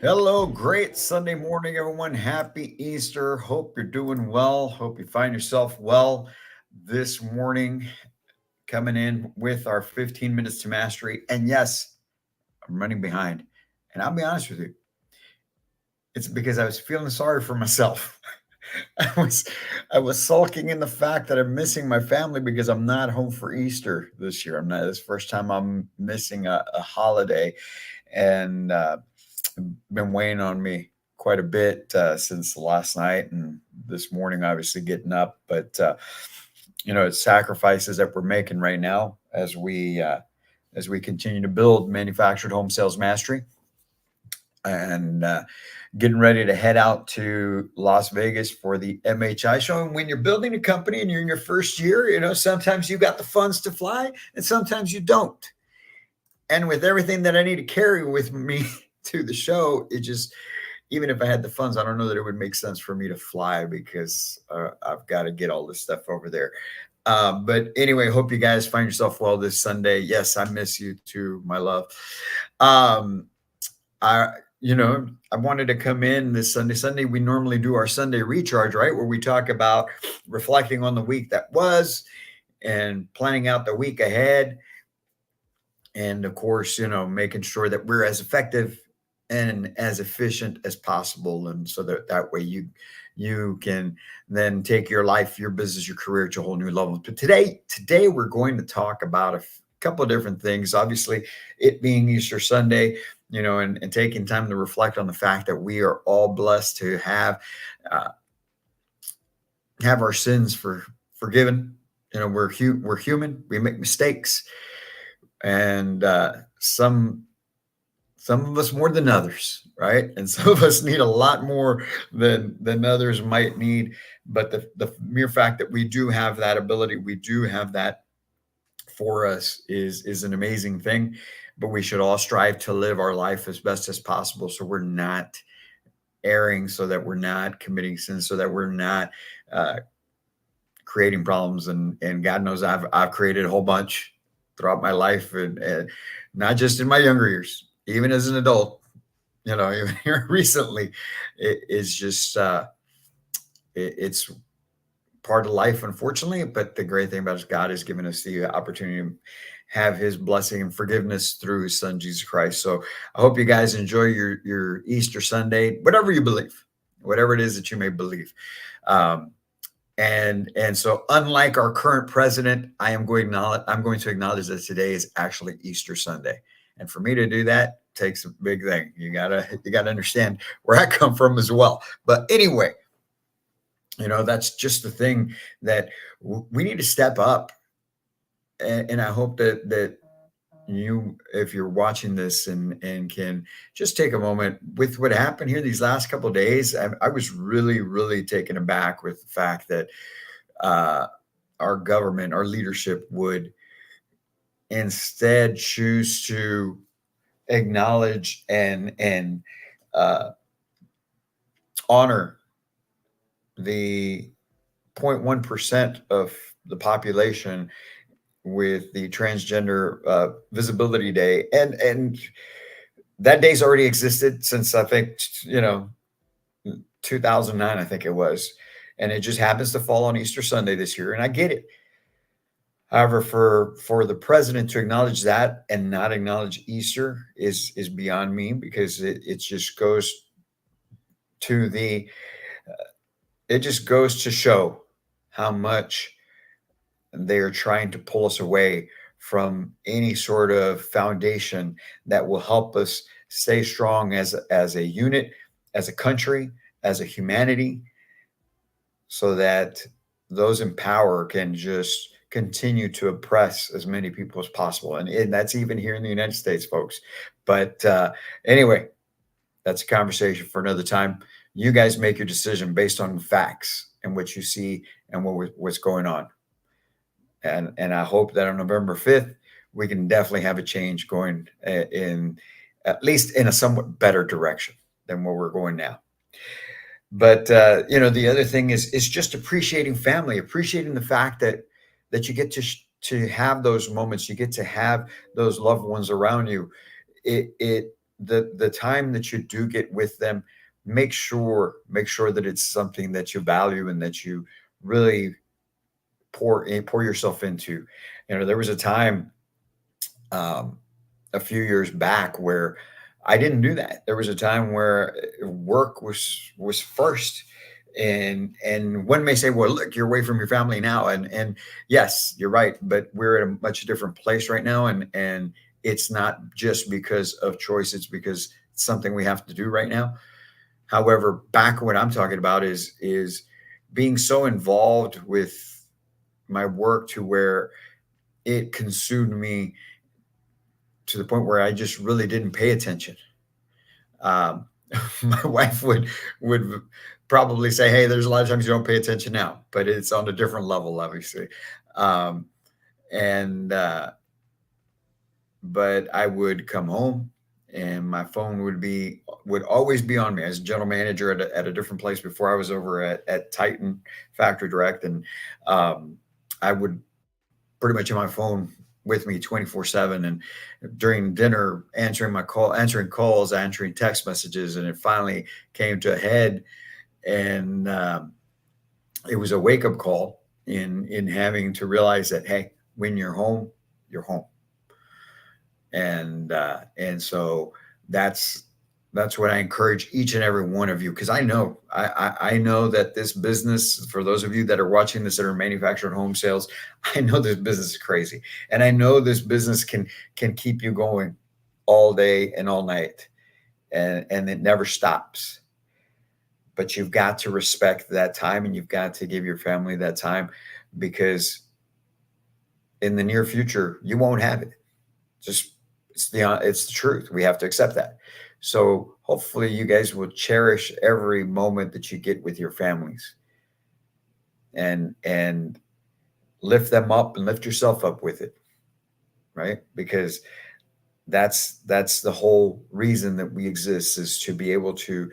Hello, great Sunday morning, everyone. Happy Easter. Hope you're doing well. Hope you find yourself well this morning. Coming in with our 15 minutes to mastery. And yes, I'm running behind. And I'll be honest with you, it's because I was feeling sorry for myself. I was I was sulking in the fact that I'm missing my family because I'm not home for Easter this year. I'm not. This first time I'm missing a holiday, and been weighing on me quite a bit since last night and this morning. Obviously, getting up, but it's sacrifices that we're making right now as we continue to build manufactured home sales mastery and getting ready to head out to Las Vegas for the MHI show. And when you're building a company and you're in your first year, sometimes you got the funds to fly and sometimes you don't. And with everything that I need to carry with me to the show, it just, even if I had the funds, I don't know that it would make sense for me to fly because I've got to get all this stuff over there. But anyway, hope you guys find yourself well this Sunday. Yes, I miss you too, my love. Um, I, I wanted to come in this Sunday. Sunday, we normally do our Sunday recharge, right? Where we talk about reflecting on the week that was and planning out the week ahead. And of course, making sure that we're as effective and as efficient as possible. And so that way you can then take your life, your business, your career to a whole new level. But today we're going to talk about a couple of different things. Obviously, it being Easter Sunday, and taking time to reflect on the fact that we are all blessed to uh, have our sins forgiven. We're human. We make mistakes, and some of us more than others, right? And some of us need a lot more than others might need. But the mere fact that we do have that ability, we do have that for us is an amazing thing. But we should all strive to live our life as best as possible, so we're not erring, so that we're not committing sins, so that we're not uh, creating problems. And God knows I've created a whole bunch throughout my life, and not just in my younger years, even as an adult. Even here recently, it is just it's part of life, unfortunately. But the great thing about it is God has given us the opportunity to have His blessing and forgiveness through His Son Jesus Christ. So I hope you guys enjoy your Easter Sunday, whatever you believe, whatever it is that you may believe. Um, and so, unlike our current president, I'm going to acknowledge that today is actually Easter Sunday. And for me to do that takes a big thing. You gotta understand where I come from as well. But anyway, that's just the thing that we need to step up. And I hope that you, if you're watching this and can just take a moment with what happened here these last couple of days. I was really, really taken aback with the fact that uh, our government, our leadership would instead choose to acknowledge and uh, honor the 0.1% of the population with the transgender visibility day. And that day's already existed since, I think, 2009, I think it was. And it just happens to fall on Easter Sunday this year. And I get it. However, for the president to acknowledge that and not acknowledge Easter is beyond me, because it just goes to the it just goes to show how much they are trying to pull us away from any sort of foundation that will help us stay strong as a unit, as a country, as a humanity, so that those in power can just continue to oppress as many people as possible. And that's even here in the United States, folks. But anyway, that's a conversation for another time. You guys make your decision based on the facts and what you see and what's going on. And I hope that on November 5th, we can definitely have a change going in, at least in a somewhat better direction than where we're going now. But the other thing is just appreciating family, appreciating the fact that you get to have those moments, you get to have those loved ones around you. It the time that you do get with them, make sure that it's something that you value and that you really pour yourself into. There was a time, um, a few years back, where I didn't do that. There was a time where work was first. And one may say, well, look, you're away from your family now. And yes, you're right, but we're at a much different place right now. And it's not just because of choice, it's because it's something we have to do right now. However, back what I'm talking about is being so involved with my work to where it consumed me to the point where I just really didn't pay attention. Um, my wife would probably say, "Hey, there's a lot of times you don't pay attention now, but it's on a different level, obviously." Um, and But I would come home, and my phone would always be on me. As a general manager at a different place before, I was over at Titan Factory Direct, and I would pretty much have my phone with me 24/7, and during dinner answering calls, answering text messages. And it finally came to a head, and it was a wake-up call in having to realize that, hey, when you're home, you're home. And so that's that's what I encourage each and every one of you, because I know that this business, for those of you that are watching this that are manufacturing home sales, I know this business is crazy, and I know this business can keep you going all day and all night, and it never stops. But you've got to respect that time, and you've got to give your family that time, because in the near future you won't have it. Just it's the truth. We have to accept that. So hopefully you guys will cherish every moment that you get with your families, and lift them up and lift yourself up with it, right? Because that's the whole reason that we exist, is to be able to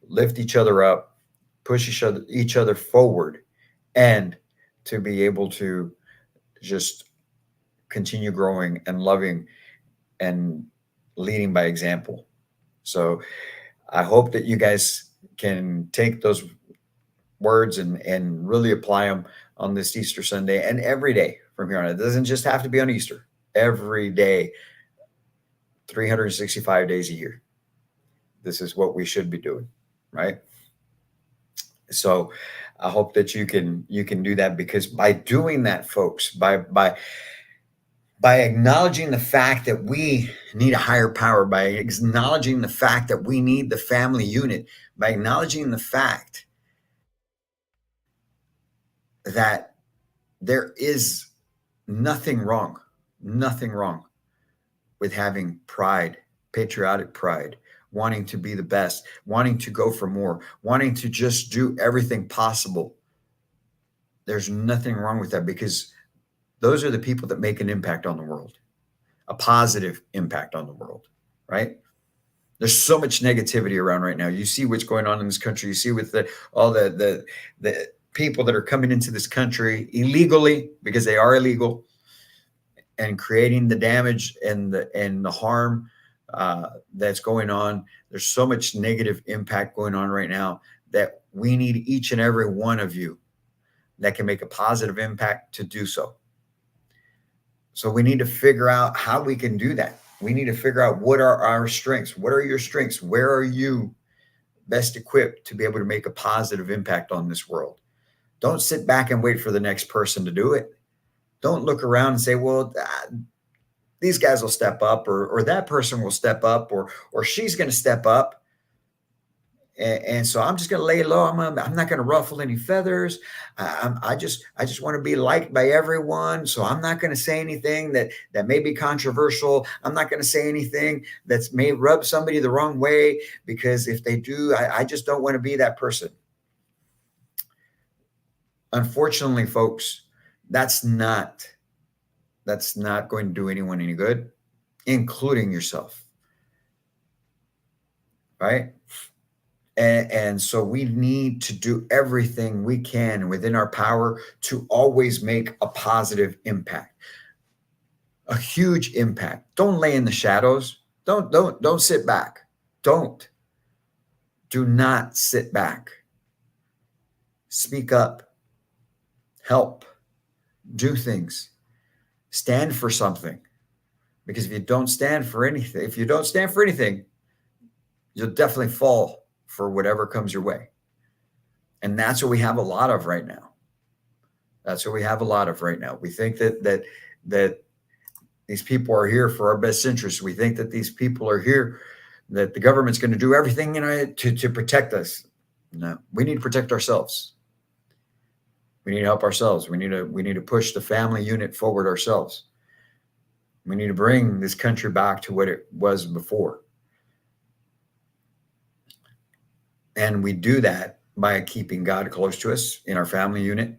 lift each other up, push each other forward, and to be able to just continue growing and loving and leading by example. So I hope that you guys can take those words and really apply them on this Easter Sunday and every day from here on. It doesn't just have to be on Easter. Every day, 365 days a year. This is what we should be doing, right? So I hope that you can do that, because by doing that, folks, by acknowledging the fact that we need a higher power, by acknowledging the fact that we need the family unit, by acknowledging the fact that there is nothing wrong, nothing wrong with having pride, patriotic pride, wanting to be the best, wanting to go for more, wanting to just do everything possible. There's nothing wrong with that, because those are the people that make an impact on the world, a positive impact on the world, right? There's so much negativity around right now. You see what's going on in this country. You see with all the people that are coming into this country illegally, because they are illegal, and creating the damage and the harm that's going on. There's so much negative impact going on right now that we need each and every one of you that can make a positive impact to do so. So we need to figure out how we can do that. We need to figure out what are our strengths. What are your strengths? Where are you best equipped to be able to make a positive impact on this world? Don't sit back and wait for the next person to do it. Don't look around and say, well, these guys will step up, or that person will step up, or she's going to step up. And so I'm just going to lay low. I'm not going to ruffle any feathers. I just want to be liked by everyone. So I'm not going to say anything that may be controversial. I'm not going to say anything that may rub somebody the wrong way, because if they do, I just don't want to be that person. Unfortunately, folks, that's not going to do anyone any good, including yourself, right? And so we need to do everything we can within our power to always make a positive impact, a huge impact. Don't lay in the shadows. Don't sit back. Don't. Do not sit back. Speak up. Help. Do things. Stand for something. Because if you don't stand for anything, you'll definitely fall for whatever comes your way. And that's what we have a lot of right now. We think that these people are here for our best interests. We think that these people are here, that the government's going to do everything to protect us. No, we need to protect ourselves. We need to help ourselves. We need to push the family unit forward ourselves. We need to bring this country back to what it was before. And we do that by keeping God close to us in our family unit,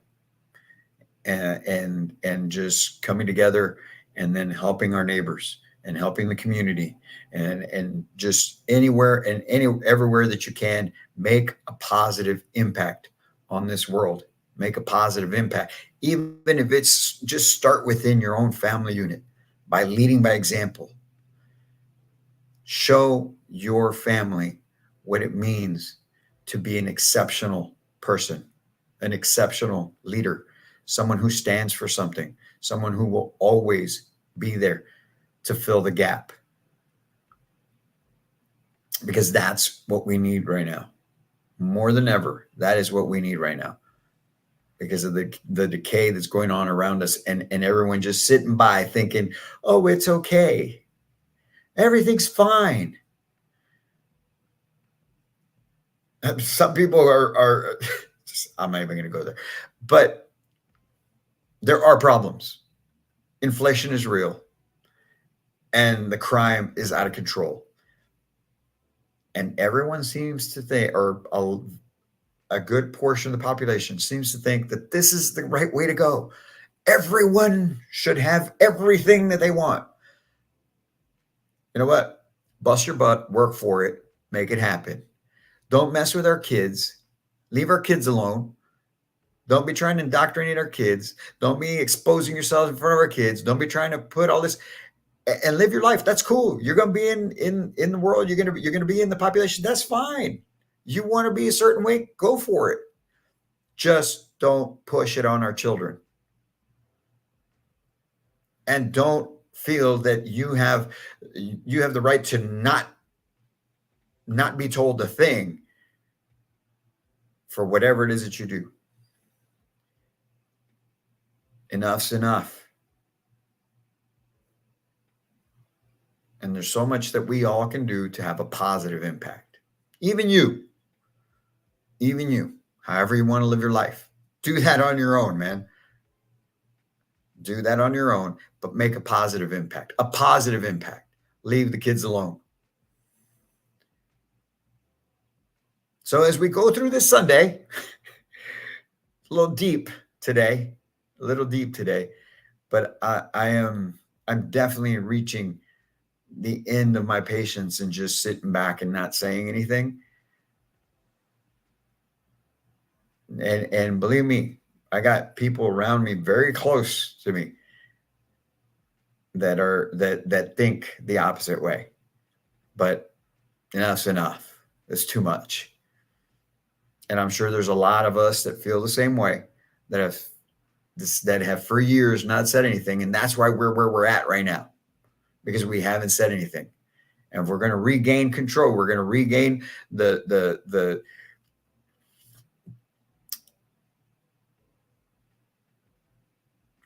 and just coming together, and then helping our neighbors and helping the community, and just everywhere that you can, make a positive impact on this world. Make a positive impact, even if it's just start within your own family unit by leading by example. Show your family what it means to be an exceptional person, an exceptional leader, someone who stands for something, someone who will always be there to fill the gap. Because that's what we need right now. More than ever, that is what we need right now. Because of the decay that's going on around us, and everyone just sitting by thinking, oh, it's okay. Everything's fine. Some people are I'm not even going to go there, but there are problems. Inflation is real, and the crime is out of control. And everyone seems to think, or a good portion of the population seems to think, that this is the right way to go. Everyone should have everything that they want. You know what? Bust your butt, work for it, make it happen. Don't mess with our kids. Leave our kids alone. Don't be trying to indoctrinate our kids. Don't be exposing yourselves in front of our kids. Don't be trying to put all this, and live your life. That's cool. You're going to be in the world. You're going to be in the population. That's fine. You want to be a certain way, go for it. Just don't push it on our children. And don't feel that you have the right to not be told a thing for whatever it is that you do. Enough's enough. And there's so much that we all can do to have a positive impact. Even you, however you want to live your life, do that on your own, man. Do that on your own, but make a positive impact. Leave the kids alone. So as we go through this Sunday, a little deep today, but I'm definitely reaching the end of my patience and just sitting back and not saying anything. And believe me, I got people around me very close to me that think the opposite way. But enough's enough. It's too much. And I'm sure there's a lot of us that feel the same way, that have for years not said anything. And that's why we're where we're at right now, because we haven't said anything. And if we're going to regain control, we're going to regain the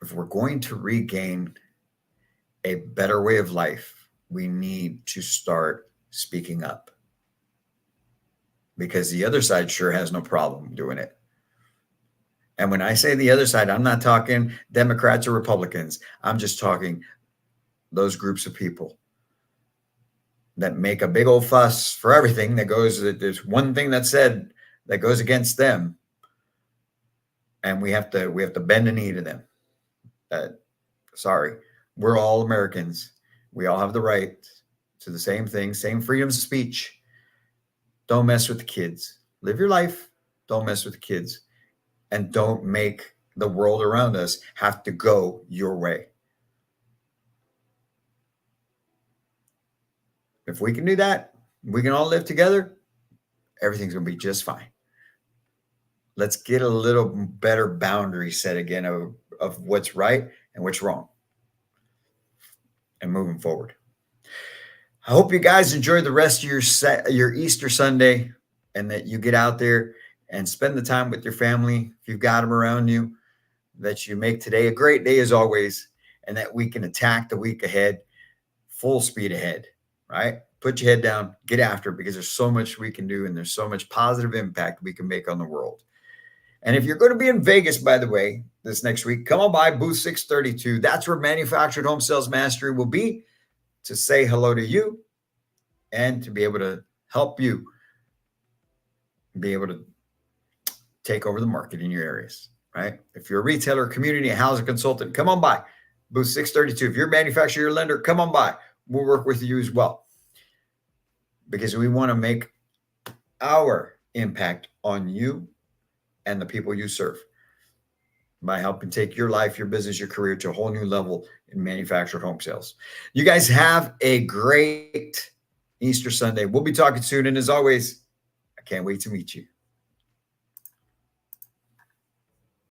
if we're going to regain a better way of life, we need to start speaking up. Because the other side sure has no problem doing it. And when I say the other side, I'm not talking Democrats or Republicans. I'm just talking those groups of people that make a big old fuss for everything that goes, there's one thing that's said that goes against them. And we have to bend a knee to them. Sorry, we're all Americans. We all have the right to the same thing, same freedoms of speech. Don't mess with the kids. Live your life. Don't mess with the kids. And don't make the world around us have to go your way. If we can do that, we can all live together, everything's going to be just fine. Let's get a little better boundary set again of what's right and what's wrong and moving forward. I hope you guys enjoy the rest of your Easter Sunday and that you get out there and spend the time with your family. If you've got them around you, that you make today a great day as always, and that we can attack the week ahead, full speed ahead, right? Put your head down, get after it, because there's so much we can do and there's so much positive impact we can make on the world. And if you're going to be in Vegas, by the way, this next week, come on by booth 632. That's where Manufactured Home Sales Mastery will be, to say hello to you and to be able to help you be able to take over the market in your areas, right? If you're a retailer, community, a housing consultant, come on by booth 632. If you're a manufacturer, you're a lender, come on by. We'll work with you as well, because we want to make our impact on you and the people you serve by helping take your life, your business, your career to a whole new level in manufactured home sales. You guys have a great Easter Sunday. We'll be talking soon. And as always, I can't wait to meet you.